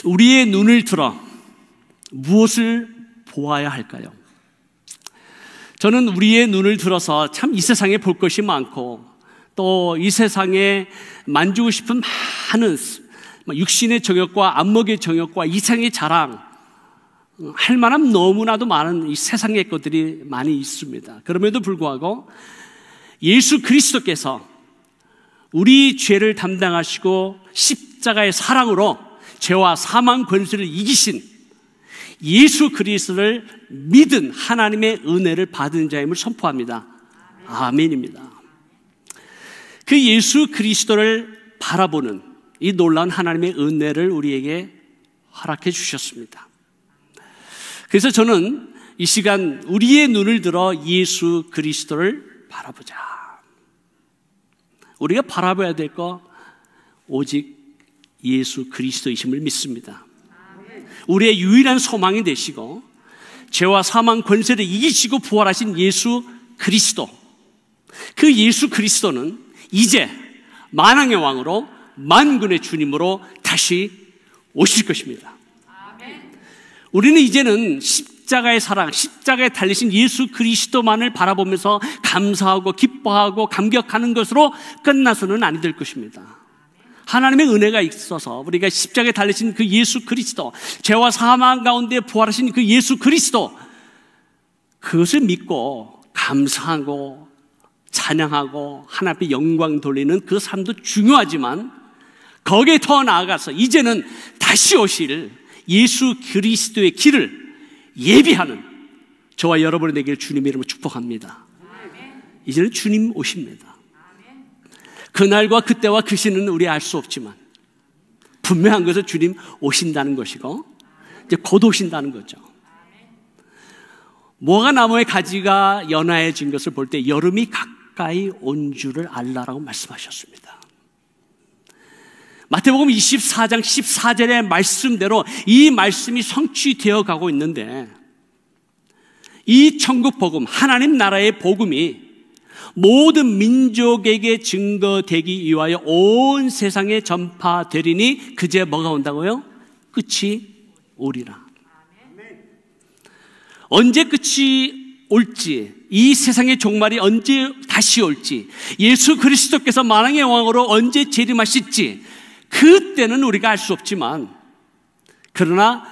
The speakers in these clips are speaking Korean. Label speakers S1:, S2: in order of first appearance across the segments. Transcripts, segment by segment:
S1: 우리의 눈을 들어 무엇을 보아야 할까요? 저는 우리의 눈을 들어서 참 이 세상에 볼 것이 많고 또 이 세상에 만지고 싶은 많은 육신의 정욕과 안목의 정욕과 이상의 자랑 할 만한 너무나도 많은 이 세상의 것들이 많이 있습니다. 그럼에도 불구하고 예수 그리스도께서 우리 죄를 담당하시고 십자가의 사랑으로 죄와 사망 권세를 이기신 예수 그리스도를 믿은 하나님의 은혜를 받은 자임을 선포합니다. 아멘입니다. 그 예수 그리스도를 바라보는 이 놀라운 하나님의 은혜를 우리에게 허락해 주셨습니다. 그래서 저는 이 시간 우리의 눈을 들어 예수 그리스도를 바라보자. 우리가 바라봐야 될 거 오직 예수 그리스도이심을 믿습니다. 우리의 유일한 소망이 되시고 죄와 사망 권세를 이기시고 부활하신 예수 그리스도, 그 예수 그리스도는 이제 만왕의 왕으로 만군의 주님으로 다시 오실 것입니다. 우리는 이제는 십자가의 사랑, 십자가에 달리신 예수 그리스도만을 바라보면서 감사하고 기뻐하고 감격하는 것으로 끝나서는 아니 될 것입니다. 하나님의 은혜가 있어서 우리가 십자가에 달리신 그 예수 그리스도, 죄와 사망 가운데 부활하신 그 예수 그리스도, 그것을 믿고 감사하고 찬양하고 하나님 앞에 영광 돌리는 그 삶도 중요하지만 거기에 더 나아가서 이제는 다시 오실 예수 그리스도의 길을 예비하는 저와 여러분이 되기를 주님의 이름으로 축복합니다. 이제는 주님 오십니다. 그날과 그때와 그 시는 우리 알 수 없지만 분명한 것은 주님 오신다는 것이고 이제 곧 오신다는 거죠. 모가 나무의 가지가 연화해진 것을 볼 때 여름이 가까이 온 줄을 알라라고 말씀하셨습니다. 마태복음 24장 14절의 말씀대로 이 말씀이 성취되어 가고 있는데 이 천국 복음, 하나님 나라의 복음이 모든 민족에게 증거되기 위하여 온 세상에 전파되리니 그제 뭐가 온다고요? 끝이 오리라. 언제 끝이 올지, 이 세상의 종말이 언제 다시 올지, 예수 그리스도께서 만왕의 왕으로 언제 재림하실지 그때는 우리가 알 수 없지만 그러나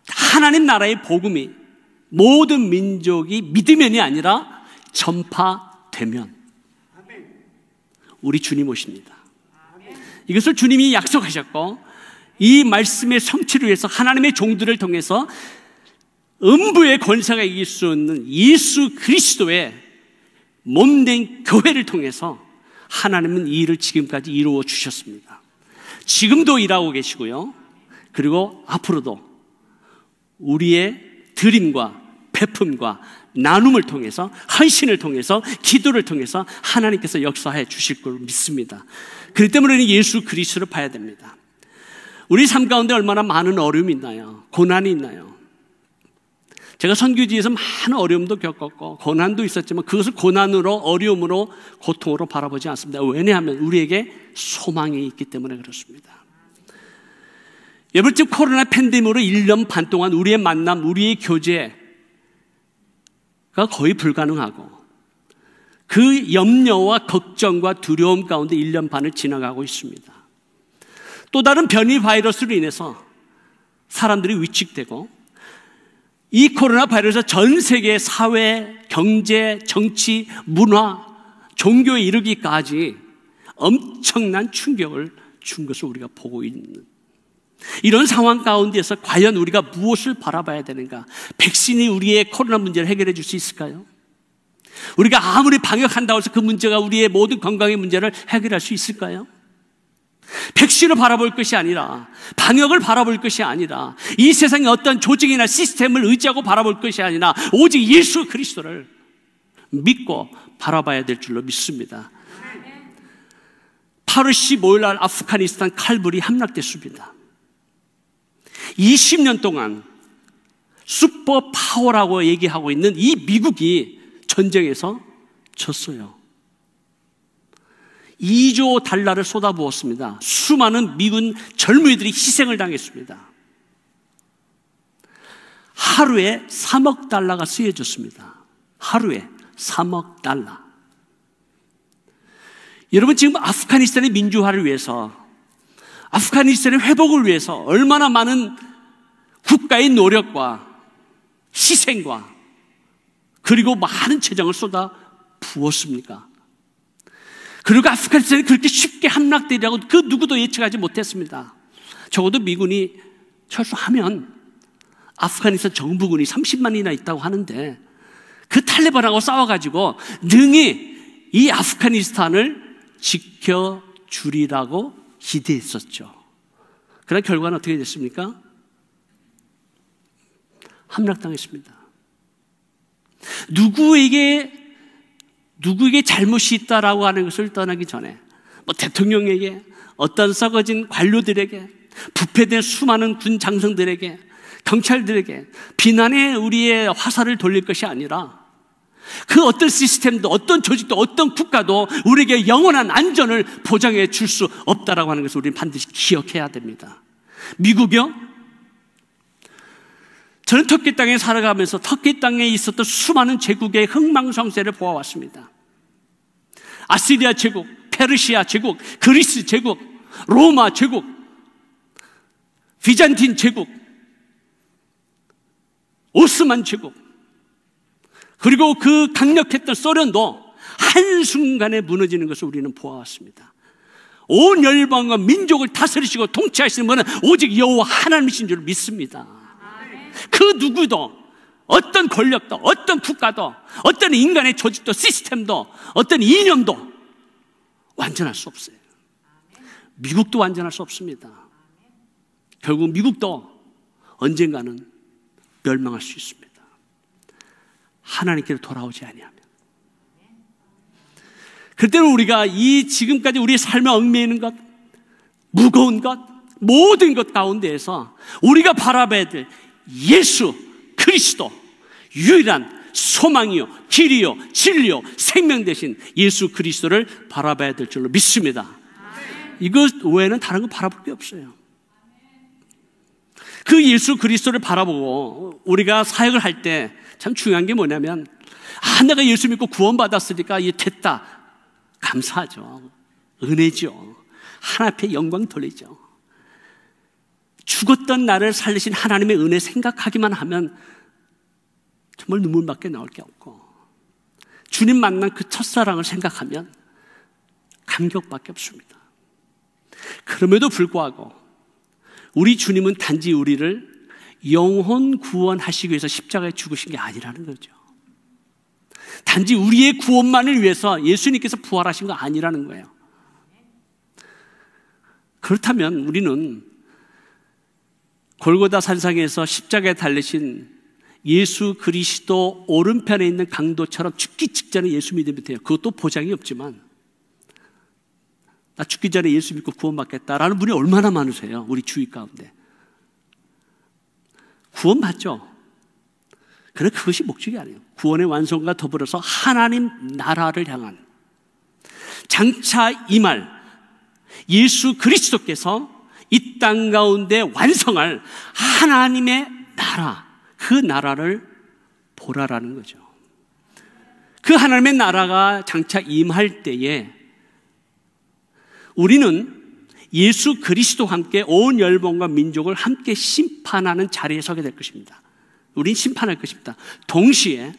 S1: 하나님 나라의 복음이 모든 민족이 믿으면이 아니라 전파되면 우리 주님 오십니다. 이것을 주님이 약속하셨고 이 말씀의 성취를 위해서 하나님의 종들을 통해서 음부의 권세가 이길 수 없는 예수 그리스도의 몸된 교회를 통해서 하나님은 이 일을 지금까지 이루어 주셨습니다. 지금도 일하고 계시고요. 그리고 앞으로도 우리의 드림과 베품과 나눔을 통해서, 헌신을 통해서, 기도를 통해서 하나님께서 역사해 주실 걸 믿습니다. 그렇기 때문에 예수 그리스도를 봐야 됩니다. 우리 삶 가운데 얼마나 많은 어려움이 있나요? 고난이 있나요? 제가 선교지에서 많은 어려움도 겪었고 고난도 있었지만 그것을 고난으로, 어려움으로, 고통으로 바라보지 않습니다. 왜냐하면 우리에게 소망이 있기 때문에 그렇습니다. 이번 주 코로나 팬데믹으로 1년 반 동안 우리의 만남, 우리의 교제가 거의 불가능하고 그 염려와 걱정과 두려움 가운데 1년 반을 지나가고 있습니다. 또 다른 변이 바이러스로 인해서 사람들이 위축되고 이 코로나 바이러스 전 세계 사회, 경제, 정치, 문화, 종교에 이르기까지 엄청난 충격을 준 것을 우리가 보고 있는 이런 상황 가운데서 과연 우리가 무엇을 바라봐야 되는가? 백신이 우리의 코로나 문제를 해결해 줄 수 있을까요? 우리가 아무리 방역한다고 해서 그 문제가 우리의 모든 건강의 문제를 해결할 수 있을까요? 백신을 바라볼 것이 아니라, 방역을 바라볼 것이 아니라, 이 세상의 어떤 조직이나 시스템을 의지하고 바라볼 것이 아니라 오직 예수 그리스도를 믿고 바라봐야 될 줄로 믿습니다. 8월 15일 날 아프가니스탄 칼불이 함락됐습니다. 20년 동안 슈퍼 파워라고 얘기하고 있는 이 미국이 전쟁에서 졌어요. 2조 달러를 쏟아부었습니다. 수많은 미군 젊은이들이 희생을 당했습니다. 하루에 3억 달러가 쓰여졌습니다. 하루에 3억 달러. 여러분, 지금 아프가니스탄의 민주화를 위해서, 아프가니스탄의 회복을 위해서 얼마나 많은 국가의 노력과 희생과 그리고 많은 재정을 쏟아 부었습니까? 그리고 아프가니스탄이 그렇게 쉽게 함락되리라고 그 누구도 예측하지 못했습니다. 적어도 미군이 철수하면 아프가니스탄 정부군이 30만이나 있다고 하는데 그 탈레반하고 싸워가지고 능히 이 아프가니스탄을 지켜주리라고 기대했었죠. 그러나 결과는 어떻게 됐습니까? 함락당했습니다. 누구에게 잘못이 있다라고 하는 것을 떠나기 전에 뭐 대통령에게, 어떤 썩어진 관료들에게, 부패된 수많은 군 장성들에게, 경찰들에게 비난의 우리의 화살을 돌릴 것이 아니라 그 어떤 시스템도, 어떤 조직도, 어떤 국가도 우리에게 영원한 안전을 보장해 줄 수 없다라고 하는 것을 우리는 반드시 기억해야 됩니다. 미국이요? 저는 터키 땅에 살아가면서 터키 땅에 있었던 수많은 제국의 흥망성쇠를 보아왔습니다. 아시리아 제국, 페르시아 제국, 그리스 제국, 로마 제국, 비잔틴 제국, 오스만 제국, 그리고 그 강력했던 소련도 한순간에 무너지는 것을 우리는 보아왔습니다. 온 열방과 민족을 다스리시고 통치하시는 분은 오직 여호와 하나님이신 줄 믿습니다. 그 누구도, 어떤 권력도, 어떤 국가도, 어떤 인간의 조직도, 시스템도, 어떤 이념도 완전할 수 없어요. 미국도 완전할 수 없습니다. 결국 미국도 언젠가는 멸망할 수 있습니다. 하나님께로 돌아오지 아니하면. 그때는 우리가 이 지금까지 우리의 삶에 얽매이는 있는 것, 무거운 것, 모든 것 가운데에서 우리가 바라봐야 될 예수 그리스도, 유일한 소망이요, 길이요, 진리요, 생명 되신 예수 그리스도를 바라봐야 될 줄로 믿습니다. 이것 외에는 다른 거 바라볼 게 없어요. 그 예수 그리스도를 바라보고 우리가 사역을 할 때 참 중요한 게 뭐냐면, 내가 예수 믿고 구원받았으니까 이게 됐다. 감사하죠. 은혜죠. 하나님 앞에 영광 돌리죠. 죽었던 나를 살리신 하나님의 은혜 생각하기만 하면 정말 눈물밖에 나올 게 없고, 주님 만난 그 첫사랑을 생각하면 감격밖에 없습니다. 그럼에도 불구하고 우리 주님은 단지 우리를 영혼 구원하시기 위해서 십자가에 죽으신 게 아니라는 거죠. 단지 우리의 구원만을 위해서 예수님께서 부활하신 거 아니라는 거예요. 그렇다면 우리는 골고다 산상에서 십자가에 달리신 예수 그리스도 오른편에 있는 강도처럼 죽기 직전에 예수 믿으면 돼요. 그것도 보장이 없지만, 나 죽기 전에 예수 믿고 구원받겠다라는 분이 얼마나 많으세요, 우리 주위 가운데. 구원받죠. 그러나 그것이 목적이 아니에요. 구원의 완성과 더불어서 하나님 나라를 향한, 장차 임할 예수 그리스도께서 이 땅 가운데 완성할 하나님의 나라, 그 나라를 보라라는 거죠. 그 하나님의 나라가 장차 임할 때에 우리는 예수 그리스도와 함께 온 열방과 민족을 함께 심판하는 자리에 서게 될 것입니다. 우린 심판할 것입니다. 동시에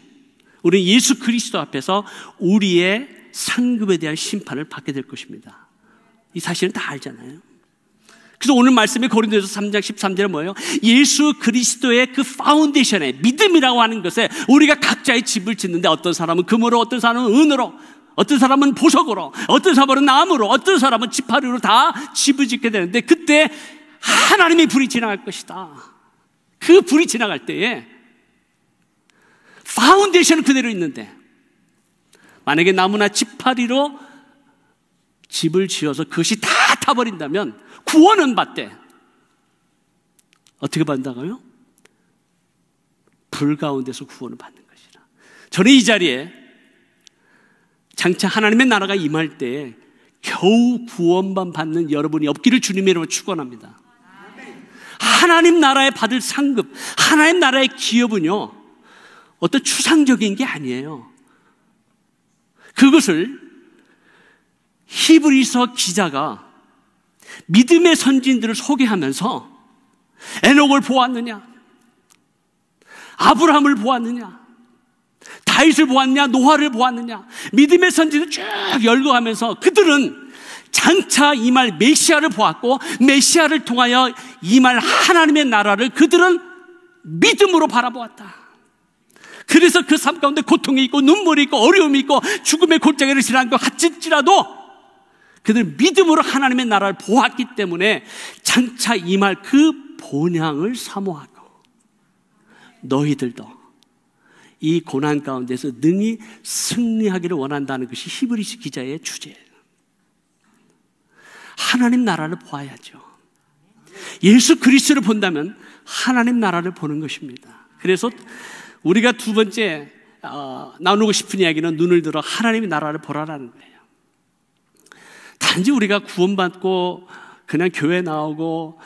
S1: 우리는 예수 그리스도 앞에서 우리의 상급에 대한 심판을 받게 될 것입니다. 이 사실은 다 알잖아요. 그래서 오늘 말씀에 고린도서 3장 13절에 뭐예요? 예수 그리스도의 그 파운데이션에, 믿음이라고 하는 것에 우리가 각자의 집을 짓는데, 어떤 사람은 금으로, 어떤 사람은 은으로, 어떤 사람은 보석으로, 어떤 사람은 나무로, 어떤 사람은 지파리로 다 집을 짓게 되는데, 그때 하나님의 불이 지나갈 것이다. 그 불이 지나갈 때에 파운데이션은 그대로 있는데, 만약에 나무나 지파리로 집을 지어서 그것이 다 타버린다면 구원은 받되 어떻게 받는다고요? 불 가운데서 구원을 받는 것이라. 저는 이 자리에 장차 하나님의 나라가 임할 때에 겨우 구원만 받는 여러분이 없기를 주님의 이름으로 축원합니다. 하나님 나라에 받을 상급, 하나님 나라의 기업은요, 어떤 추상적인 게 아니에요. 그것을 히브리서 기자가 믿음의 선진들을 소개하면서 에녹을 보았느냐, 아브라함을 보았느냐, 다윗을 보았느냐, 노아를 보았느냐, 믿음의 선진을 쭉 열거하면서 그들은 장차 임할 메시아를 보았고, 메시아를 통하여 임할 하나님의 나라를 그들은 믿음으로 바라보았다. 그래서 그 삶 가운데 고통이 있고 눈물이 있고 어려움이 있고 죽음의 골짜기를 지나는 것 같을지라도 그들은 믿음으로 하나님의 나라를 보았기 때문에 장차 임할 그 본향을 사모하고, 너희들도 이 고난 가운데서 능히 승리하기를 원한다는 것이 히브리서 기자의 주제예요. 하나님 나라를 보아야죠. 예수 그리스도를 본다면 하나님 나라를 보는 것입니다. 그래서 우리가 두 번째 나누고 싶은 이야기는 눈을 들어 하나님의 나라를 보라라는 거예요. 단지 우리가 구원받고 그냥 교회 나오고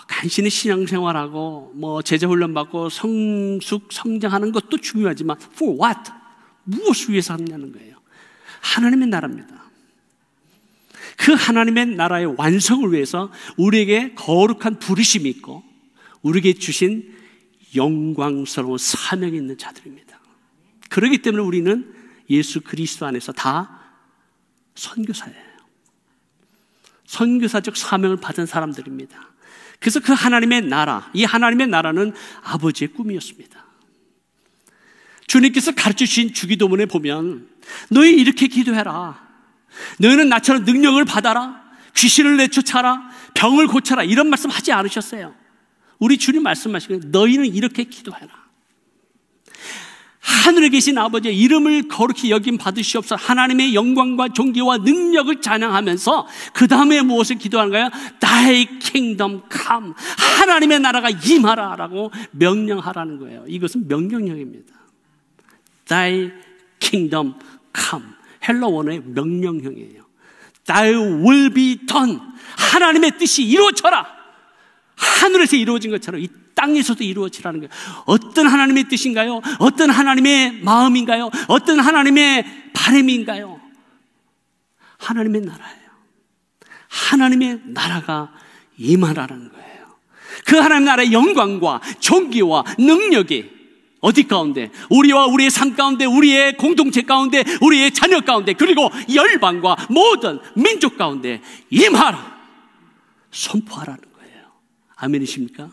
S1: 간신히 신앙생활하고 제자훈련 받고 성장하는 것도 중요하지만 for what? 무엇을 위해서 하느냐는 거예요. 하나님의 나라입니다. 그 하나님의 나라의 완성을 위해서 우리에게 거룩한 부르심이 있고 우리에게 주신 영광스러운 사명이 있는 자들입니다. 그렇기 때문에 우리는 예수 그리스도 안에서 다 선교사예요. 선교사적 사명을 받은 사람들입니다. 그래서 그 하나님의 나라, 이 하나님의 나라는 아버지의 꿈이었습니다. 주님께서 가르쳐 주신 주기도문에 보면 너희 이렇게 기도해라. 너희는 나처럼 능력을 받아라. 귀신을 내쫓아라. 병을 고쳐라. 이런 말씀 하지 않으셨어요. 우리 주님 말씀하시기를 너희는 이렇게 기도해라. 하늘에 계신 아버지의 이름을 거룩히 여김 받으시옵소서. 하나님의 영광과 존귀와 능력을 찬양하면서 그 다음에 무엇을 기도하는가요? Thy kingdom come. 하나님의 나라가 임하라 라고 명령하라는 거예요. 이것은 명령형입니다. Thy kingdom come. 헬라 원어의 명령형이에요. Thy will be done. 하나님의 뜻이 이루어져라. 하늘에서 이루어진 것처럼 이 땅에서도 이루어지라는 거예요. 어떤 하나님의 뜻인가요? 어떤 하나님의 마음인가요? 어떤 하나님의 바람인가요? 하나님의 나라예요. 하나님의 나라가 임하라는 거예요. 그 하나님의 나라의 영광과 존귀와 능력이 어디 가운데? 우리와 우리의 삶 가운데, 우리의 공동체 가운데, 우리의 자녀 가운데, 그리고 열방과 모든 민족 가운데 임하라. 선포하라는 거예요. 아멘이십니까?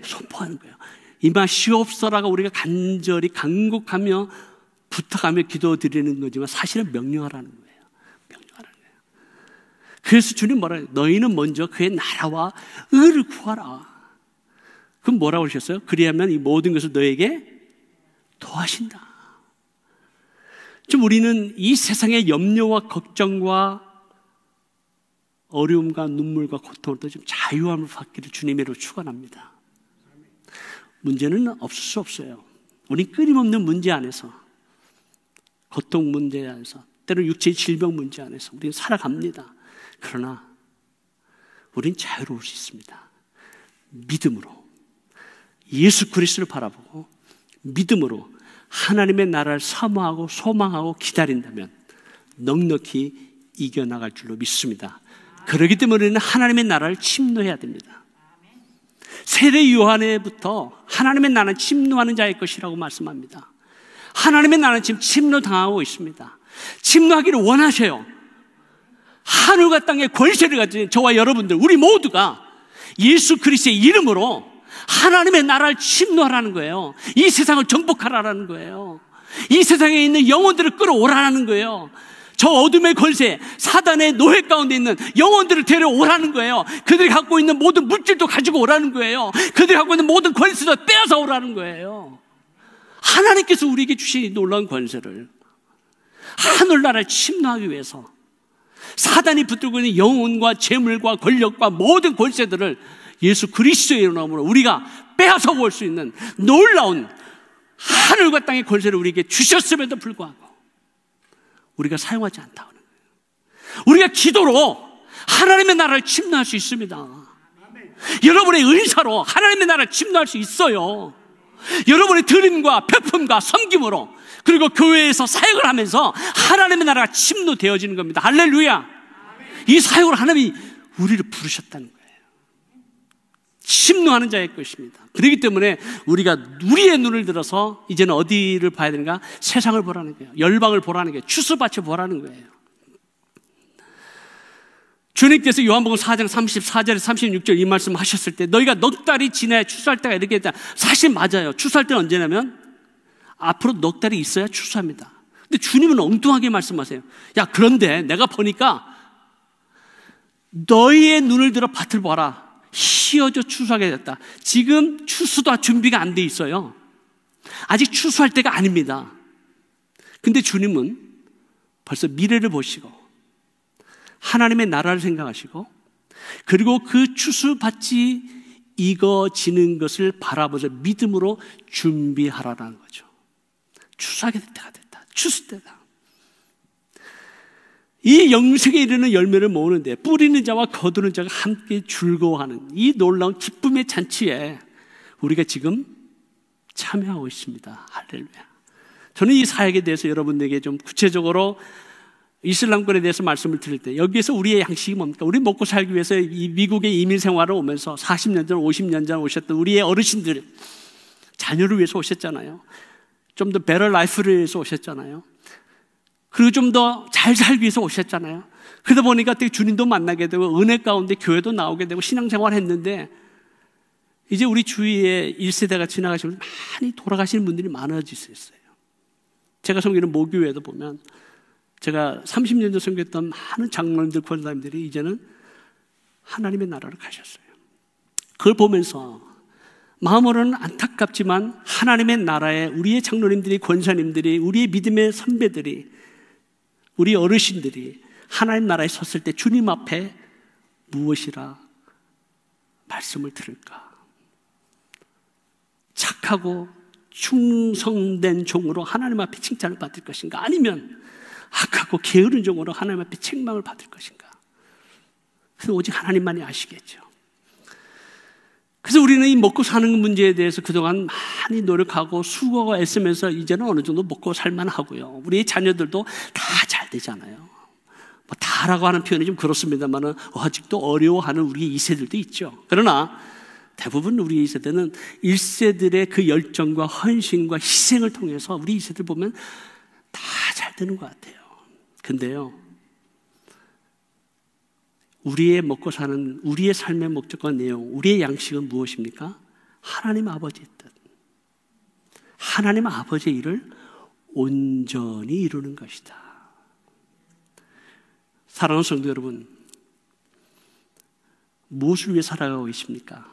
S1: 선포하는 거예요. 임하시옵소서라고 우리가 간절히 간곡하며 부탁하며 기도드리는 거지만 사실은 명령하라는 거예요. 명령하라는 거예요. 그래서 주님 뭐라 해요? 너희는 먼저 그의 나라와 의를 구하라. 그럼 뭐라고 하셨어요? 그리하면 이 모든 것을 너에게 더하신다. 좀 우리는 이 세상의 염려와 걱정과 어려움과 눈물과 고통으로부터 좀 자유함을 받기를 주님으로 축원합니다. 문제는 없을 수 없어요. 우린 끊임없는 문제 안에서, 고통 문제 안에서, 때로는 육체의 질병 문제 안에서 우리는 살아갑니다. 그러나 우린 자유로울 수 있습니다. 믿음으로 예수 그리스도를 바라보고 믿음으로 하나님의 나라를 사모하고 소망하고 기다린다면 넉넉히 이겨나갈 줄로 믿습니다. 그렇기 때문에 우리는 하나님의 나라를 침노해야 됩니다. 세례 요한에부터 하나님의 나라는 침노하는 자의 것이라고 말씀합니다. 하나님의 나라는 지금 침노당하고 있습니다. 침노하기를 원하셔요. 하늘과 땅의 권세를 가진 저와 여러분들, 우리 모두가 예수 그리스도의 이름으로 하나님의 나라를 침노하라는 거예요. 이 세상을 정복하라는 거예요. 이 세상에 있는 영혼들을 끌어오라는 거예요. 저 어둠의 권세, 사단의 노예 가운데 있는 영혼들을 데려오라는 거예요. 그들이 갖고 있는 모든 물질도 가지고 오라는 거예요. 그들이 갖고 있는 모든 권세도 빼앗아 오라는 거예요. 하나님께서 우리에게 주신 이 놀라운 권세를 하늘나라를 침노하기 위해서 사단이 붙들고 있는 영혼과 재물과 권력과 모든 권세들을 예수 그리스도의 이름으로 우리가 빼앗아 올 수 있는 놀라운 하늘과 땅의 권세를 우리에게 주셨음에도 불구하고 우리가 사용하지 않다는 거예요. 우리가 기도로 하나님의 나라를 침노할 수 있습니다. 여러분의 은사로 하나님의 나라를 침노할 수 있어요. 여러분의 드림과 베품과 섬김으로, 그리고 교회에서 사역을 하면서 하나님의 나라가 침노되어지는 겁니다. 할렐루야. 이 사역으로 하나님이 우리를 부르셨다는 거예요. 침노하는 자의 것입니다. 그렇기 때문에 우리가 우리의 눈을 들어서 이제는 어디를 봐야 되는가? 세상을 보라는 거예요. 열방을 보라는 거예요. 추수밭을 보라는 거예요. 주님께서 요한복음 4장 34절에 36절 이 말씀 하셨을 때, 너희가 넉 달이 지나야 추수할 때가 이렇게 했다. 사실 맞아요. 추수할 때는 언제냐면 앞으로 넉 달이 있어야 추수합니다. 근데 주님은 엉뚱하게 말씀하세요. 야, 그런데 내가 보니까 너희의 눈을 들어 밭을 봐라. 휘어져 추수하게 됐다. 지금 추수도 준비가 안 돼 있어요. 아직 추수할 때가 아닙니다. 근데 주님은 벌써 미래를 보시고 하나님의 나라를 생각하시고, 그리고 그 추수밭이 익어지는 것을 바라보면서 믿음으로 준비하라는 거죠. 추수하게 될 때가 됐다. 추수 때다. 이 영생에 이르는 열매를 모으는데 뿌리는 자와 거두는 자가 함께 즐거워하는 이 놀라운 기쁨의 잔치에 우리가 지금 참여하고 있습니다. 할렐루야. 저는 이 사역에 대해서 여러분에게 좀 구체적으로 이슬람권에 대해서 말씀을 드릴 때, 여기에서 우리의 양식이 뭡니까? 우리 먹고 살기 위해서 이 미국의 이민 생활을 오면서 40년 전, 50년 전 오셨던 우리의 어르신들, 자녀를 위해서 오셨잖아요. 좀 더 베터 라이프를 위해서 오셨잖아요. 그리고 좀 더 잘 살기 위해서 오셨잖아요. 그러다 보니까 되게 주님도 만나게 되고 은혜 가운데 교회도 나오게 되고 신앙생활을 했는데, 이제 우리 주위에 1세대가 지나가시면 많이 돌아가시는 분들이 많아지셨어요. 제가 섬기는 모교회도 보면, 제가 30년 전 섬겼던 많은 장로님들, 권사님들이 이제는 하나님의 나라로 가셨어요. 그걸 보면서 마음으로는 안타깝지만 하나님의 나라에 우리의 장로님들이, 권사님들이, 우리의 믿음의 선배들이, 우리 어르신들이 하나님 나라에 섰을 때 주님 앞에 무엇이라 말씀을 들을까? 착하고 충성된 종으로 하나님 앞에 칭찬을 받을 것인가? 아니면 악하고 게으른 종으로 하나님 앞에 책망을 받을 것인가? 그래서 오직 하나님만이 아시겠죠. 그래서 우리는 이 먹고 사는 문제에 대해서 그동안 많이 노력하고 수고가 애쓰면서 이제는 어느 정도 먹고 살만 하고요. 우리의 자녀들도 다 잘 되잖아요. 뭐 다라고 하는 표현이 좀 그렇습니다만 아직도 어려워하는 우리 2세들도 있죠. 그러나 대부분 우리 2세대는 1세들의 그 열정과 헌신과 희생을 통해서 우리 2세들 보면 다 잘 되는 것 같아요. 근데요, 우리의 먹고 사는, 우리의 삶의 목적과 내용, 우리의 양식은 무엇입니까? 하나님 아버지의 뜻, 하나님 아버지의 일을 온전히 이루는 것이다. 사랑하는 성도 여러분, 무엇을 위해 살아가고 계십니까?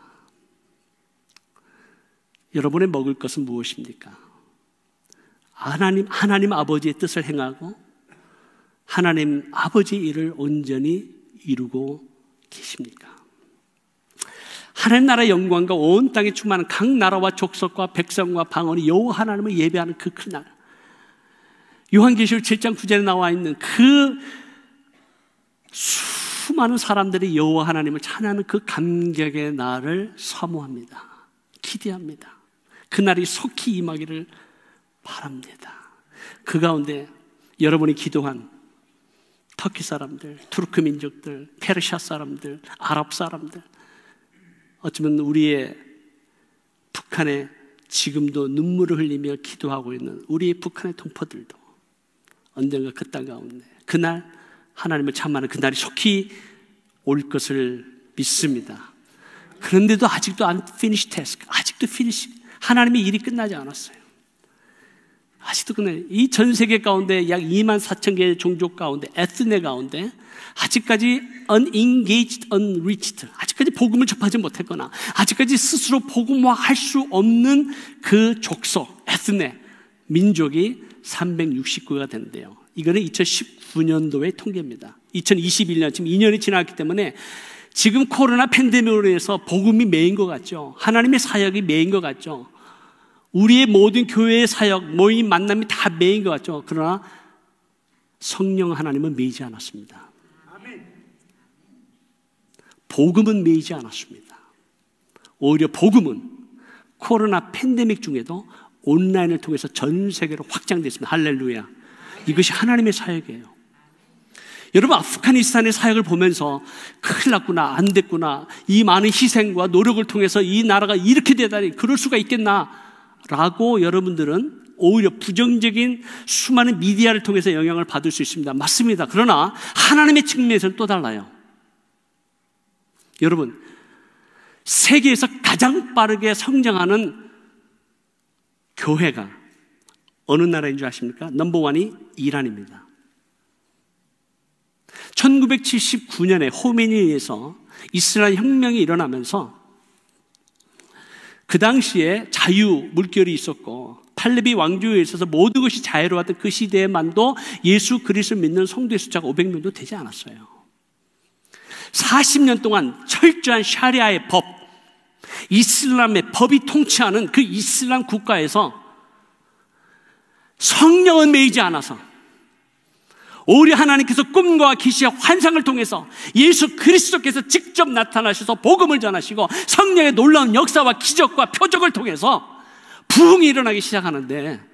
S1: 여러분의 먹을 것은 무엇입니까? 하나님 아버지의 뜻을 행하고 하나님 아버지의 일을 온전히 이루고 계십니까? 하나님 나라의 영광과 온 땅에 충만한 각 나라와 족속과 백성과 방언이 여호와 하나님을 예배하는 그 큰 날, 요한계시록 7장 9절에 나와 있는 그 수많은 사람들이 여호와 하나님을 찬양하는 그 감격의 날을 사모합니다. 기대합니다. 그날이 속히 임하기를 바랍니다. 그 가운데 여러분이 기도한 터키 사람들, 투르크 민족들, 페르시아 사람들, 아랍 사람들, 어쩌면 우리의 북한에 지금도 눈물을 흘리며 기도하고 있는 우리의 북한의 동포들도 언젠가 그 땅 가운데 그날 하나님을 참하는 그날이 속히 올 것을 믿습니다. 그런데도 아직도 안 finish task, 아직도 하나님의 일이 끝나지 않았어요. 아직도 끝나요. 이 전 세계 가운데 약 2만 4천 개의 종족 가운데, 에스네 가운데 아직까지 unengaged, unreached, 아직까지 복음을 접하지 못했거나 아직까지 스스로 복음화할 수 없는 그 족속, 에스네 민족이 369가 되는데요. 이거는 2019년도의 통계입니다. 2021년, 지금 2년이 지났기 때문에 지금 코로나 팬데믹으로 인해서 복음이 메인 것 같죠. 하나님의 사역이 메인 것 같죠. 우리의 모든 교회의 사역, 모임, 만남이 다 메인 것 같죠. 그러나 성령 하나님은 메이지 않았습니다. 복음은 매이지 않았습니다. 오히려 복음은 코로나 팬데믹 중에도 온라인을 통해서 전 세계로 확장됐습니다. 할렐루야. 이것이 하나님의 사역이에요. 여러분, 아프가니스탄의 사역을 보면서 큰일 났구나, 안 됐구나, 이 많은 희생과 노력을 통해서 이 나라가 이렇게 되다니 그럴 수가 있겠나 라고 여러분들은 오히려 부정적인 수많은 미디어를 통해서 영향을 받을 수 있습니다. 맞습니다. 그러나 하나님의 측면에서는 또 달라요. 여러분, 세계에서 가장 빠르게 성장하는 교회가 어느 나라인 줄 아십니까? 넘버원이 이란입니다. 1979년에 호메니에서 이슬람 혁명이 일어나면서 그 당시에 자유 물결이 있었고 팔레비 왕조에 있어서 모든 것이 자유로웠던 그 시대에만도 예수 그리스도를 믿는 성도의 숫자가 500명도 되지 않았어요. 40년 동안 철저한 샤리아의 법, 이슬람의 법이 통치하는 그 이슬람 국가에서 성령은 매이지 않아서 오히려 하나님께서 꿈과 계시와 환상을 통해서 예수 그리스도께서 직접 나타나셔서 복음을 전하시고 성령의 놀라운 역사와 기적과 표적을 통해서 부흥이 일어나기 시작하는데,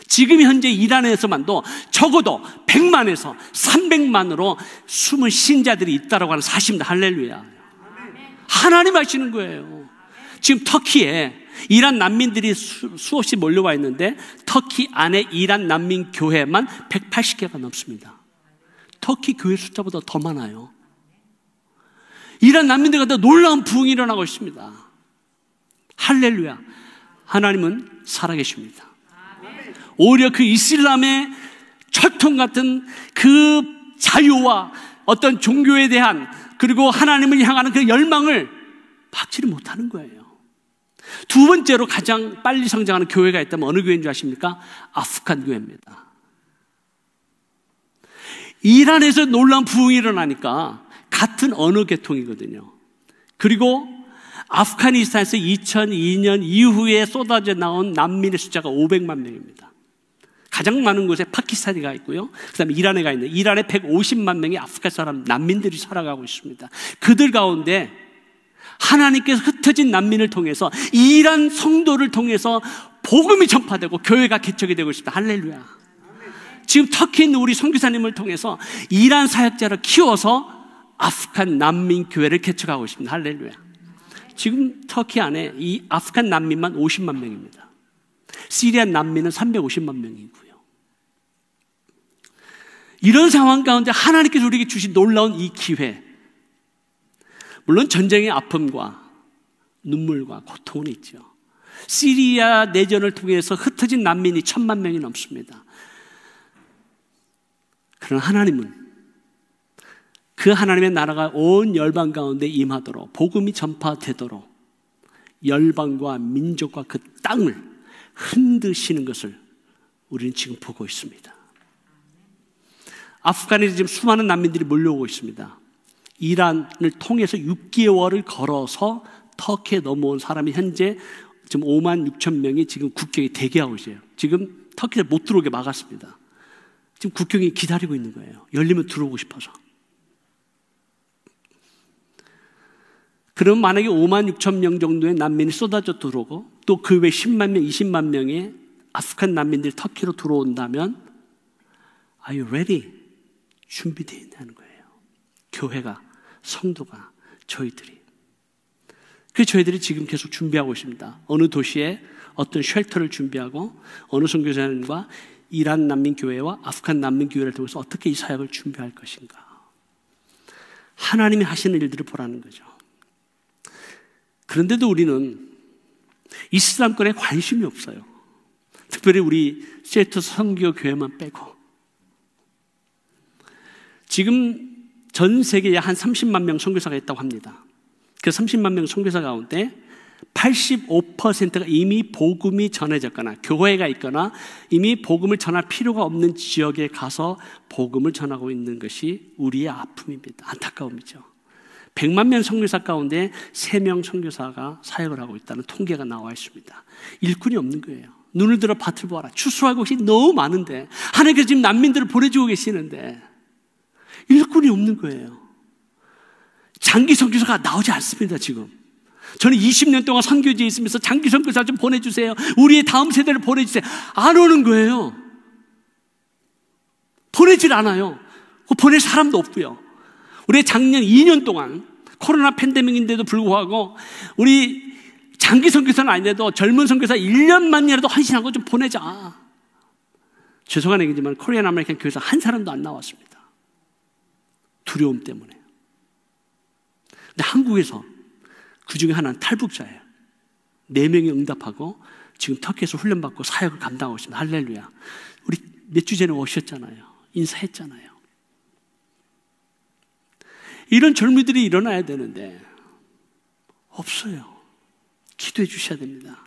S1: 지금 현재 이란에서만도 적어도 100만에서 300만으로 숨은 신자들이 있다고 하는 사실입니다. 할렐루야. 하나님 하시는 거예요. 지금 터키에 이란 난민들이 수없이 몰려와 있는데 터키 안에 이란 난민 교회만 180개가 넘습니다. 터키 교회 숫자보다 더 많아요. 이란 난민들과 더 놀라운 부흥이 일어나고 있습니다. 할렐루야. 하나님은 살아계십니다. 오히려 그 이슬람의 철통 같은 그 자유와 어떤 종교에 대한, 그리고 하나님을 향하는 그 열망을 막지를 못하는 거예요. 두 번째로 가장 빨리 성장하는 교회가 있다면 어느 교회인 줄 아십니까? 아프간 교회입니다. 이란에서 놀라운 부흥이 일어나니까 같은 언어 계통이거든요. 그리고 아프가니스탄에서 2002년 이후에 쏟아져 나온 난민의 숫자가 500만 명입니다. 가장 많은 곳에 파키스탄이가 있고요. 그 다음에 이란에 가 있는, 이란에 150만 명의 아프간 사람, 난민들이 살아가고 있습니다. 그들 가운데 하나님께서 흩어진 난민을 통해서 이란 성도를 통해서 복음이 전파되고 교회가 개척이 되고 있습니다. 할렐루야. 지금 터키에 있는 우리 선교사님을 통해서 이란 사역자를 키워서 아프간 난민 교회를 개척하고 있습니다. 할렐루야. 지금 터키 안에 이 아프간 난민만 50만 명입니다. 시리아 난민은 350만 명이고요. 이런 상황 가운데 하나님께서 우리에게 주신 놀라운 이 기회, 물론 전쟁의 아픔과 눈물과 고통은 있죠. 시리아 내전을 통해서 흩어진 난민이 1,000만 명이 넘습니다. 그러나 하나님은 그 하나님의 나라가 온 열방 가운데 임하도록, 복음이 전파되도록 열방과 민족과 그 땅을 흔드시는 것을 우리는 지금 보고 있습니다. 아프간에 지금 수많은 난민들이 몰려오고 있습니다. 이란을 통해서 6개월을 걸어서 터키에 넘어온 사람이 현재 지금 5만 6천 명이 지금 국경에 대기하고 있어요. 지금 터키에 못 들어오게 막았습니다. 지금 국경이 기다리고 있는 거예요. 열리면 들어오고 싶어서. 그럼 만약에 5만 6천 명 정도의 난민이 쏟아져 들어오고 또 그 외 10만 명, 20만 명의 아프간 난민들이 터키로 들어온다면 Are you ready? 준비되어 있다는 거예요. 교회가, 성도가, 저희들이. 그래서 저희들이 지금 계속 준비하고 있습니다. 어느 도시에 어떤 쉘터를 준비하고 어느 선교사님과 이란 난민교회와 아프간 난민교회를 통해서 어떻게 이 사역을 준비할 것인가. 하나님이 하시는 일들을 보라는 거죠. 그런데도 우리는 이슬람권에 관심이 없어요. 특별히 우리 세트 선교교회만 빼고. 지금 전 세계에 한 30만 명 선교사가 있다고 합니다. 그 30만 명 선교사 가운데 85%가 이미 복음이 전해졌거나 교회가 있거나 이미 복음을 전할 필요가 없는 지역에 가서 복음을 전하고 있는 것이 우리의 아픔입니다. 안타까움이죠. 100만 명 선교사 가운데 3명 선교사가 사역을 하고 있다는 통계가 나와 있습니다. 일꾼이 없는 거예요. 눈을 들어 밭을 보아라. 추수할 곳이 너무 많은데, 하나님께서 지금 난민들을 보내주고 계시는데 일꾼이 없는 거예요. 장기 선교사가 나오지 않습니다. 지금 저는 20년 동안 선교지에 있으면서 장기 선교사 좀 보내주세요, 우리의 다음 세대를 보내주세요, 안 오는 거예요. 보내질 않아요. 보낼 사람도 없고요. 우리 작년 2년 동안 코로나 팬데믹인데도 불구하고 우리 장기 선교사는 아닌데도 젊은 선교사 1년만이라도 헌신하고 좀 보내자. 죄송한 얘기지만 코리안 아메리칸 교회에서 한 사람도 안 나왔습니다. 두려움 때문에. 근데 한국에서 그 중에 하나는 탈북자예요. 4명이 응답하고 지금 터키에서 훈련받고 사역을 감당하고 있습니다. 할렐루야. 우리 몇 주 전에 오셨잖아요. 인사했잖아요. 이런 젊은이들이 일어나야 되는데 없어요. 기도해 주셔야 됩니다.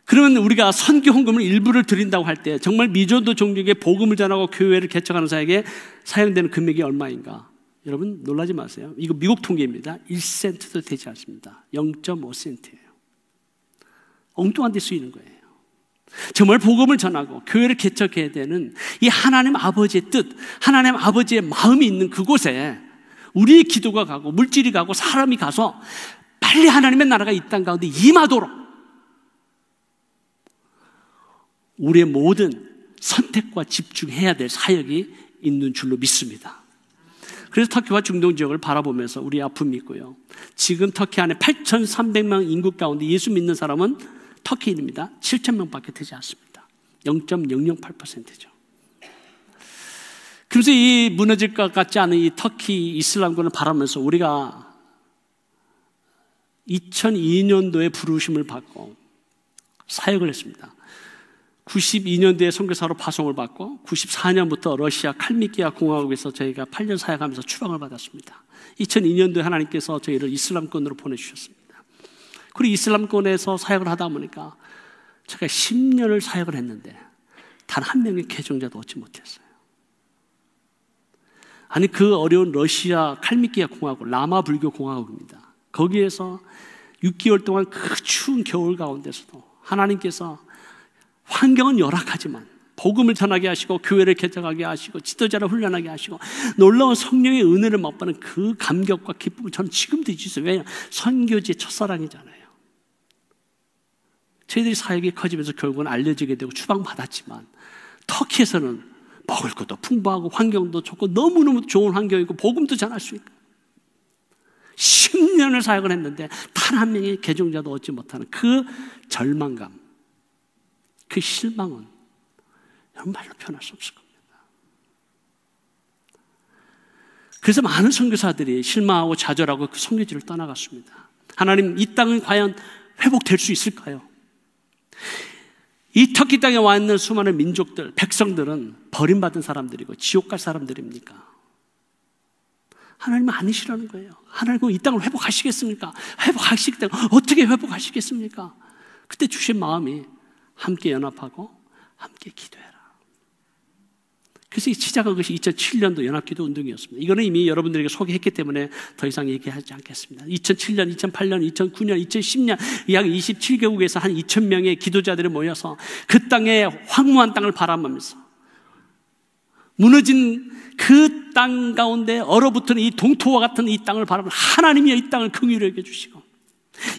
S1: 그러면 우리가 선교 헌금을 일부를 드린다고 할 때 정말 미전도 종족에 복음을 전하고 교회를 개척하는 사역에 사용되는 금액이 얼마인가? 여러분 놀라지 마세요. 이거 미국 통계입니다. 1센트도 되지 않습니다. 0.5센트예요. 엉뚱한 데 쓰이는 거예요. 정말 복음을 전하고 교회를 개척해야 되는 이 하나님 아버지의 뜻, 하나님 아버지의 마음이 있는 그곳에 우리의 기도가 가고 물질이 가고 사람이 가서 빨리 하나님의 나라가 이 땅 가운데 임하도록 우리의 모든 선택과 집중해야 될 사역이 있는 줄로 믿습니다. 그래서 터키와 중동 지역을 바라보면서 우리 아픔이 있고요. 지금 터키 안에 8,300명 인구 가운데 예수 믿는 사람은 터키인입니다. 7,000명밖에 되지 않습니다. 0.008%죠. 그래서 이 무너질 것 같지 않은 이 터키 이슬람권을 바라보면서 우리가 2002년도에 부르심을 받고 사역을 했습니다. 92년도에 선교사로 파송을 받고 94년부터 러시아 칼미키아 공화국에서 저희가 8년 사역하면서 추방을 받았습니다. 2002년도에 하나님께서 저희를 이슬람권으로 보내주셨습니다. 그리고 이슬람권에서 사역을 하다 보니까 제가 10년을 사역을 했는데 단 한 명의 개종자도 얻지 못했어요. 아니 그 어려운 러시아 칼미키아 공화국, 라마 불교 공화국입니다. 거기에서 6개월 동안 그 추운 겨울 가운데서도 하나님께서 환경은 열악하지만 복음을 전하게 하시고 교회를 개척하게 하시고 지도자를 훈련하게 하시고 놀라운 성령의 은혜를 맛보는 그 감격과 기쁨을 저는 지금도 잊을 수 없어요. 왜냐하면 선교지의 첫사랑이잖아요. 저희들이 사역이 커지면서 결국은 알려지게 되고 추방받았지만 터키에서는 먹을 것도 풍부하고 환경도 좋고 너무너무 좋은 환경이고 복음도 전할 수 있고 10년을 사역을 했는데 단 한 명의 개종자도 얻지 못하는 그 절망감, 그 실망은 여러분 말로 표현할 수 없을 겁니다. 그래서 많은 선교사들이 실망하고 좌절하고 그 선교지를 떠나갔습니다. 하나님, 이 땅은 과연 회복될 수 있을까요? 이 터키 땅에 와 있는 수많은 민족들, 백성들은 버림받은 사람들이고 지옥 갈 사람들입니까? 하나님은 아니시라는 거예요. 하나님은 이 땅을 회복하시겠습니까? 회복하시겠다. 어떻게 회복하시겠습니까? 그때 주신 마음이 함께 연합하고 함께 기도해라. 그래서 시작한 것이 2007년도 연합기도 운동이었습니다. 이거는 이미 여러분들에게 소개했기 때문에 더 이상 얘기하지 않겠습니다. 2007년, 2008년, 2009년, 2010년 약 27개국에서 한 2,000명의 기도자들이 모여서 그 땅에 황무한 땅을 바라보면서 무너진 그 땅 가운데 얼어붙은 이 동토와 같은 이 땅을 바라보면 하나님이 이 땅을 긍휼히 여겨 주시고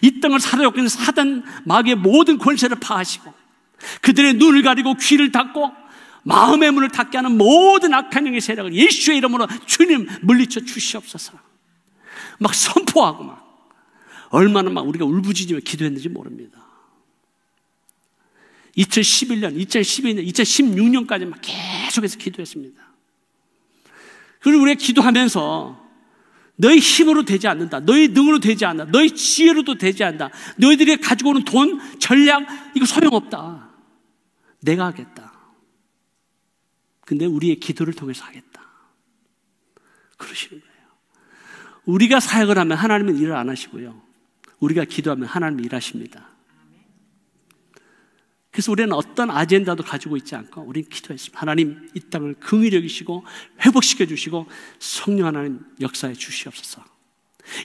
S1: 이 땅을 사로잡고 있는 사단 마귀의 모든 권세를 파하시고 그들의 눈을 가리고 귀를 닫고 마음의 문을 닫게 하는 모든 악한 영의 세력을 예수의 이름으로 주님 물리쳐 주시옵소서 막 선포하고 막 얼마나 막 우리가 울부짖으며 기도했는지 모릅니다. 2011년, 2012년, 2016년까지 막 계속해서 기도했습니다. 그리고 우리가 기도하면서 너희 힘으로 되지 않는다, 너희 능으로 되지 않는다, 너희 지혜로도 되지 않는다, 너희들이 가지고 오는 돈, 전략 이거 소용없다, 내가 하겠다. 근데 우리의 기도를 통해서 하겠다 그러시는 거예요. 우리가 사역을 하면 하나님은 일을 안 하시고요, 우리가 기도하면 하나님은 일하십니다. 그래서 우리는 어떤 아젠다도 가지고 있지 않고 우리는 기도했습니다. 하나님, 이 땅을 긍휼히 여기시고 회복시켜 주시고 성령 하나님 역사해 주시옵소서.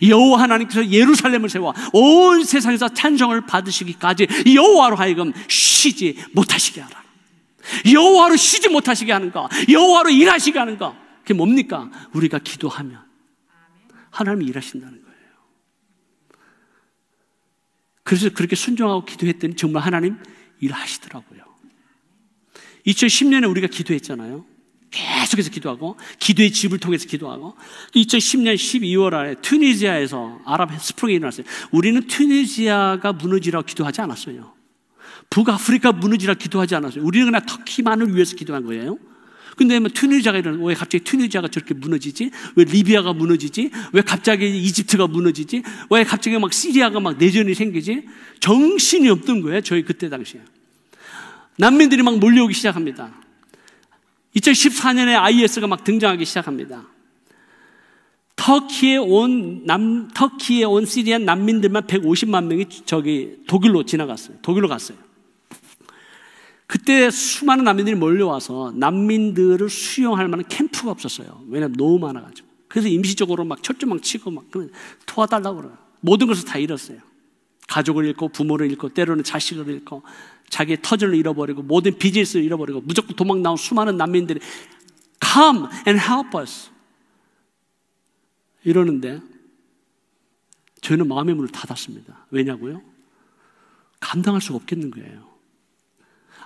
S1: 여호와 하나님께서 예루살렘을 세워 온 세상에서 찬송을 받으시기까지 여호와로 하여금 쉬지 못하시게 하라. 여호와로 쉬지 못하시게 하는 거, 여호와로 일하시게 하는 거, 그게 뭡니까? 우리가 기도하면 하나님이 일하신다는 거예요. 그래서 그렇게 순종하고 기도했더니 정말 하나님 일하시더라고요. 2010년에 우리가 기도했잖아요. 계속해서 기도하고 기도의 집을 통해서 기도하고 2010년 12월에 튀니지아에서 아랍 스프링이 일어났어요. 우리는 튀니지아가 무너지라고 기도하지 않았어요. 북아프리카 무너지라고 기도하지 않았어요. 우리는 그냥 터키만을 위해서 기도한 거예요. 근데 뭐 튀니지아가 일어나서 왜 갑자기 튀니지아가 저렇게 무너지지? 왜 리비아가 무너지지? 왜 갑자기 이집트가 무너지지? 왜 갑자기 막 시리아가 막 내전이 생기지? 정신이 없던 거예요. 저희 그때 당시에. 난민들이 막 몰려오기 시작합니다. 2014년에 IS가 막 등장하기 시작합니다. 터키에 온 시리안 난민들만 150만 명이 독일로 지나갔어요. 독일로 갔어요. 그때 수많은 난민들이 몰려와서 난민들을 수용할 만한 캠프가 없었어요. 왜냐하면 너무 많아가지고. 그래서 임시적으로 막 철조망 치고 막 도와달라고 그래요. 모든 것을 다 잃었어요. 가족을 잃고 부모를 잃고 때로는 자식을 잃고 자기의 터전을 잃어버리고 모든 비즈니스를 잃어버리고 무조건 도망 나온 수많은 난민들이 Come and help us 이러는데 저희는 마음의 문을 닫았습니다. 왜냐고요? 감당할 수가 없겠는 거예요.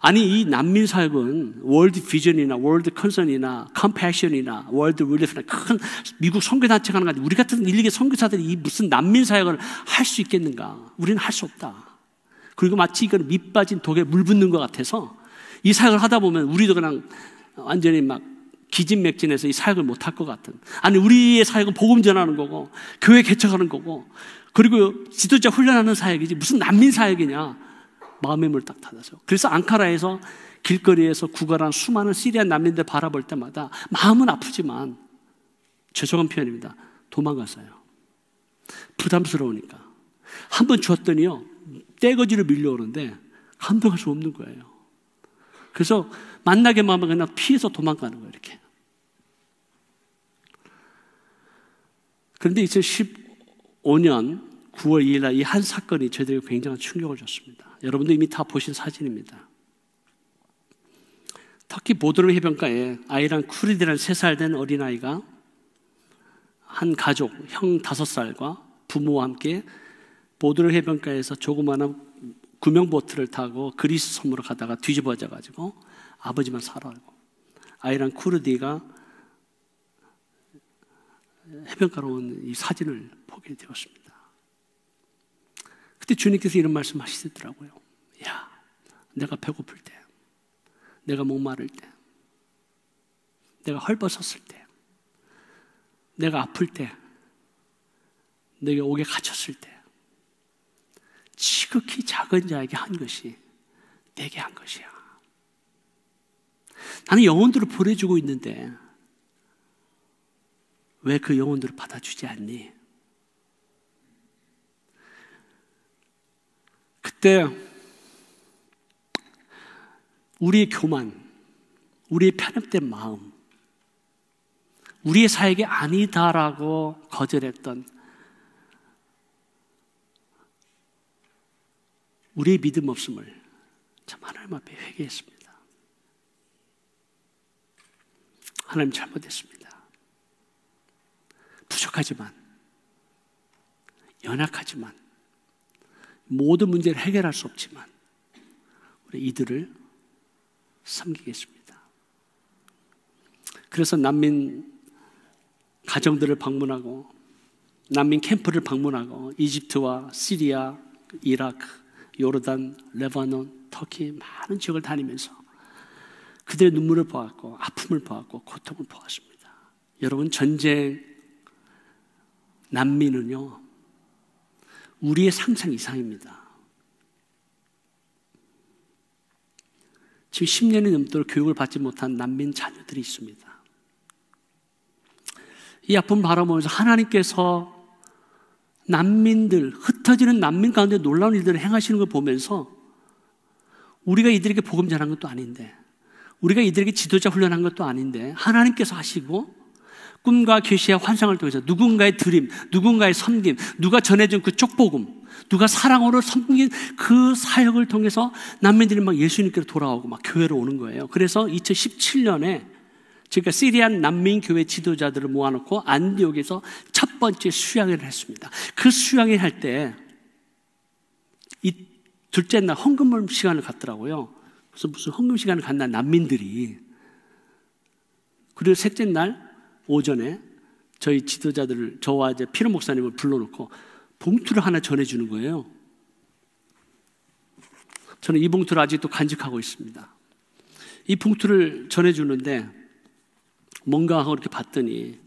S1: 아니 이 난민 사역은 월드 비전이나 월드 컨선이나 컴패션이나 월드 릴리프나 큰 미국 선교단체가 하는 거 아니고 우리 같은 일개 선교사들이 이 무슨 난민 사역을 할 수 있겠는가? 우리는 할 수 없다. 그리고 마치 이건 밑 빠진 독에 물 붓는 것 같아서 이 사역을 하다 보면 우리도 그냥 완전히 막 기진맥진해서 이 사역을 못할 것 같은. 아니 우리의 사역은 복음 전하는 거고 교회 개척하는 거고 그리고 지도자 훈련하는 사역이지 무슨 난민 사역이냐. 마음의 문을 딱 닫아서. 그래서 앙카라에서 길거리에서 구걸한 수많은 시리안 난민들 바라볼 때마다 마음은 아프지만 죄송한 표현입니다. 도망갔어요. 부담스러우니까. 한 번 주었더니요. 떼거지로 밀려오는데 감당할 수 없는 거예요. 그래서 만나게만 하면 그냥 피해서 도망가는 거예요. 이렇게. 그런데 2015년 9월 2일 날 이 한 사건이 저희들에게 굉장한 충격을 줬습니다. 여러분도 이미 다 보신 사진입니다. 터키 보드름 해변가에 아이란 쿠르디라는 3살 된 어린아이가 한 가족, 형 5살과 부모와 함께 보드름 해변가에서 조그마한 구명보트를 타고 그리스 섬으로 가다가 뒤집어져가지고 아버지만 살아가고 아이란 쿠르디가 해변가로 온 이 사진을 보게 되었습니다. 그때 주님께서 이런 말씀 하시더라고요. 야, 내가 배고플 때, 내가 목마를 때, 내가 헐벗었을 때, 내가 아플 때, 내게 옥에 갇혔을 때 지극히 작은 자에게 한 것이 내게 한 것이야. 나는 영혼들을 보내주고 있는데 왜 그 영혼들을 받아주지 않니? 그때 우리의 교만, 우리의 편협된 마음, 우리의 사역이 아니다라고 거절했던 우리의 믿음 없음을 참 하나님 앞에 회개했습니다. 하나님 잘못했습니다. 부족하지만, 연약하지만, 모든 문제를 해결할 수 없지만 우리 이들을 섬기겠습니다. 그래서 난민 가정들을 방문하고 난민 캠프를 방문하고 이집트와 시리아, 이라크, 요르단, 레바논, 터키 많은 지역을 다니면서 그들의 눈물을 보았고 아픔을 보았고 고통을 보았습니다. 여러분 전쟁 난민은요 우리의 상상 이상입니다. 지금 10년이 넘도록 교육을 받지 못한 난민 자녀들이 있습니다. 이 아픔을 바라보면서 하나님께서 난민들, 흩어지는 난민 가운데 놀라운 일들을 행하시는 걸 보면서 우리가 이들에게 복음 전한 것도 아닌데 우리가 이들에게 지도자 훈련한 것도 아닌데 하나님께서 하시고 꿈과 계시와 환상을 통해서 누군가의 드림, 누군가의 섬김, 누가 전해준 그 쪽복음, 누가 사랑으로 섬긴 그 사역을 통해서 난민들이 막 예수님께로 돌아오고 막 교회로 오는 거예요. 그래서 2017년에 그러니까 시리안 난민교회 지도자들을 모아놓고 안디옥에서 첫 번째 수양회를 했습니다. 그 수양회 할 때 이 둘째 날 헌금 시간을 갖더라고요. 그래서 무슨 헌금 시간을 갖나 난민들이. 그리고 셋째 날 오전에 저희 지도자들을, 저와 이제 피로 목사님을 불러놓고 봉투를 하나 전해주는 거예요. 저는 이 봉투를 아직도 간직하고 있습니다. 이 봉투를 전해주는데 뭔가 하고 이렇게 봤더니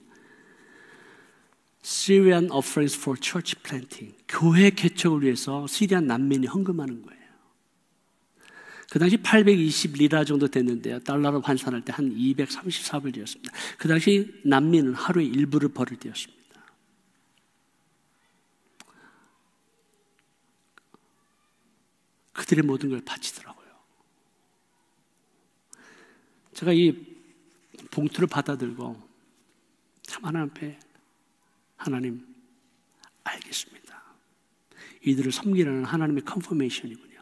S1: Syrian Offerings for Church Planting, 교회 개척을 위해서 시리안 난민이 헌금하는 거예요. 그 당시 820리라 정도 됐는데요, 달러로 환산할 때 한 234불이었습니다. 그 당시 난민은 하루에 1불을 벌을 때였습니다. 그들의 모든 걸 바치더라고요. 제가 이 봉투를 받아들고 참 하나님 앞에, 하나님 알겠습니다. 이들을 섬기라는 하나님의 컨퍼메이션이군요.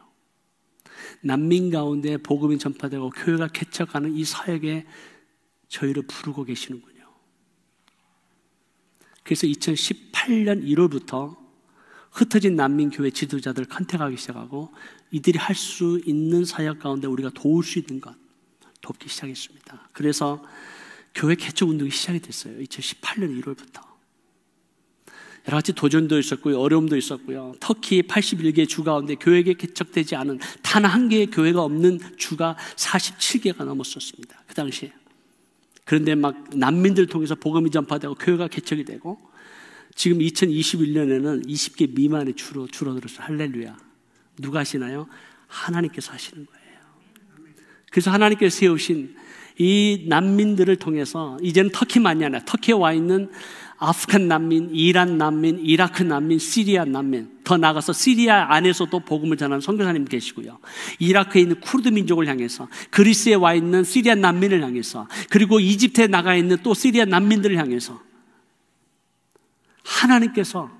S1: 난민 가운데 복음이 전파되고 교회가 개척하는 이 사역에 저희를 부르고 계시는군요. 그래서 2018년 1월부터 흩어진 난민교회 지도자들을 컨택하기 시작하고 이들이 할 수 있는 사역 가운데 우리가 도울 수 있는 것 돕기 시작했습니다. 그래서 교회 개척 운동이 시작이 됐어요. 2018년 1월부터. 여러 가지 도전도 있었고요, 어려움도 있었고요. 터키 81개 주 가운데 교회가 개척되지 않은 단 한 개의 교회가 없는 주가 47개가 넘었었습니다. 그 당시에. 그런데 막 난민들 통해서 복음이 전파되고 교회가 개척이 되고 지금 2021년에는 20개 미만의 주로 줄어들었어요. 할렐루야. 누가 하시나요? 하나님께서 하시는 거예요. 그래서 하나님께서 세우신 이 난민들을 통해서 이제는 터키만이 아니라 터키에 와 있는 아프간 난민, 이란 난민, 이라크 난민, 시리아 난민, 더 나아가서 시리아 안에서도 복음을 전하는 선교사님 계시고요. 이라크에 있는 쿠르드 민족을 향해서, 그리스에 와 있는 시리아 난민을 향해서, 그리고 이집트에 나가 있는 또 시리아 난민들을 향해서 하나님께서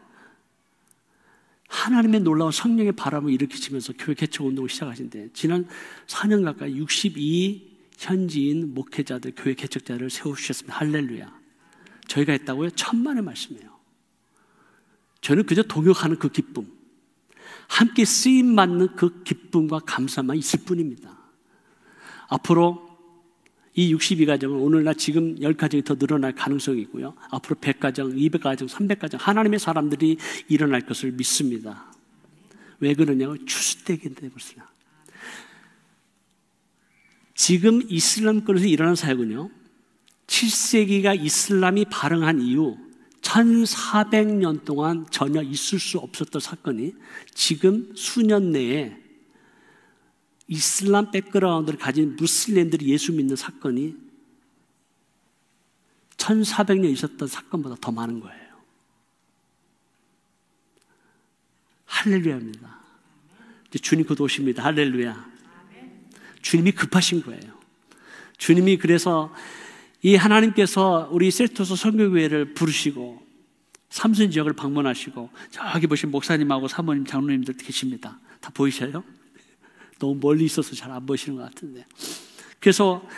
S1: 하나님의 놀라운 성령의 바람을 일으키시면서 교회 개척 운동을 시작하신데 지난 4년 가까이 62 현지인 목회자들, 교회 개척자를 세우셨습니다. 할렐루야. 저희가 했다고요? 천만의 말씀이에요. 저는 그저 동역하는 그 기쁨, 함께 쓰임받는 그 기쁨과 감사만 있을 뿐입니다. 앞으로 이 62가정은 오늘날 지금 10가정이 더 늘어날 가능성이 있고요, 앞으로 100가정, 200가정, 300가정 하나님의 사람들이 일어날 것을 믿습니다. 왜 그러냐고? 추수되기 때문에. 지금 이슬람권에서 일어난 사역은요, 7세기가 이슬람이 발흥한 이후 1400년 동안 전혀 있을 수 없었던 사건이 지금 수년 내에 이슬람 백그라운드를 가진 무슬림들이 예수 믿는 사건이 1400년 있었던 사건보다 더 많은 거예요. 할렐루야입니다. 이제 주님 곧 오십니다. 할렐루야. 주님이 급하신 거예요. 주님이 그래서 이 하나님께서 우리 셀토스 선교교회를 부르시고 삼순 지역을 방문하시고, 저기 보신 목사님하고 사모님, 장로님들 계십니다. 다 보이셔요? 너무 멀리 있어서 잘 안 보이시는 것 같은데, 그래서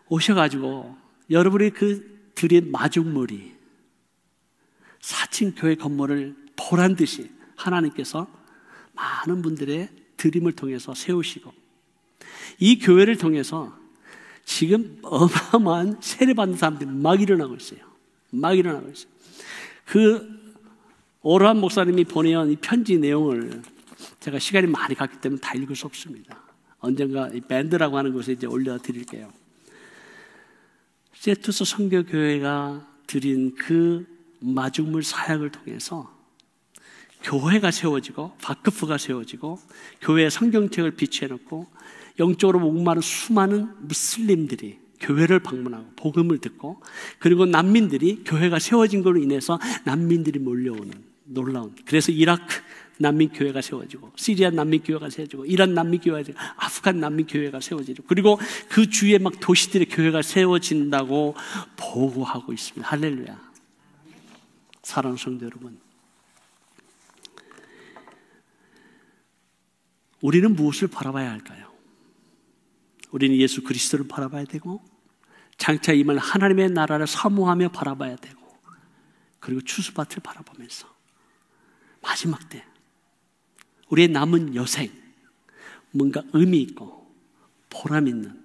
S1: 오셔가지고 여러분이 그 드린 마중물이 4층 교회 건물을 보란 듯이 하나님께서 많은 분들의 드림을 통해서 세우시고, 이 교회를 통해서 지금 어마어마한 세례받는 사람들이 막 일어나고 있어요. 막 일어나고 있어요. 그 오르한 목사님이 보내온 이 편지 내용을 제가 시간이 많이 갔기 때문에 다 읽을 수 없습니다. 언젠가 이 밴드라고 하는 곳에 이제 올려드릴게요. 세투스 선교교회가 드린 그 마중물 사역을 통해서 교회가 세워지고 바크프가 세워지고 교회의 성경책을 비치해놓고 영적으로 목마른 수많은 무슬림들이 교회를 방문하고 복음을 듣고, 그리고 난민들이, 교회가 세워진 걸로 인해서 난민들이 몰려오는 놀라운, 그래서 이라크 난민교회가 세워지고, 시리아 난민교회가 세워지고, 이란 난민교회가 세워지고, 아프간 난민교회가 세워지고, 그리고 그 주위에 막 도시들의 교회가 세워진다고 보고하고 있습니다. 할렐루야. 사랑하는 성도 여러분, 우리는 무엇을 바라봐야 할까요? 우리는 예수 그리스도를 바라봐야 되고, 장차 임할 하나님의 나라를 사모하며 바라봐야 되고, 그리고 추수밭을 바라보면서 마지막 때 우리의 남은 여생 뭔가 의미 있고 보람 있는,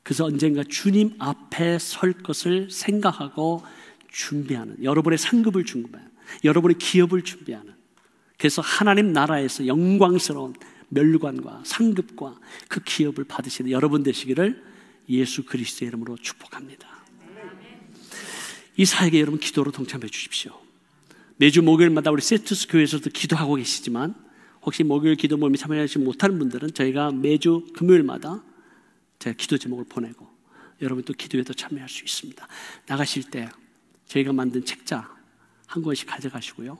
S1: 그래서 언젠가 주님 앞에 설 것을 생각하고 준비하는, 여러분의 상급을 준비하는, 여러분의 기업을 준비하는, 그래서 하나님 나라에서 영광스러운 멸관과 상급과 그 기업을 받으시는 여러분 되시기를 예수 그리스도의 이름으로 축복합니다. 이 사역에 여러분 기도로 동참해 주십시오. 매주 목요일마다 우리 세투스 교회에서도 기도하고 계시지만, 혹시 목요일 기도 모임에 참여하지 못하는 분들은 저희가 매주 금요일마다 제가 기도 제목을 보내고 여러분 또 기도에도 참여할 수 있습니다. 나가실 때 저희가 만든 책자 한 권씩 가져가시고요.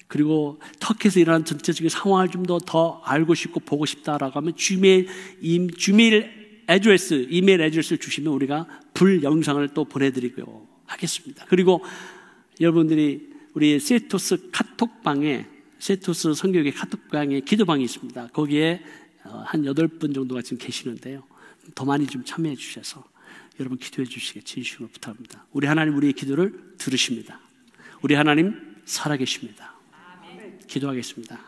S1: 그리고 터키에서 일어나는 전체적인 상황을 좀 더 알고 싶고 보고 싶다라고 하면 이메일 애드레스를 주시면 우리가 불 영상을 또 보내드리고 하겠습니다. 그리고 여러분들이 우리 세토스 카톡방에, 세토스 선교회 카톡방에 기도방이 있습니다. 거기에 한 8분 정도가 지금 계시는데요. 더 많이 좀 참여해 주셔서 여러분 기도해 주시게 진심으로 부탁합니다. 우리 하나님 우리의 기도를 들으십니다. 우리 하나님 살아계십니다. 기도하겠습니다.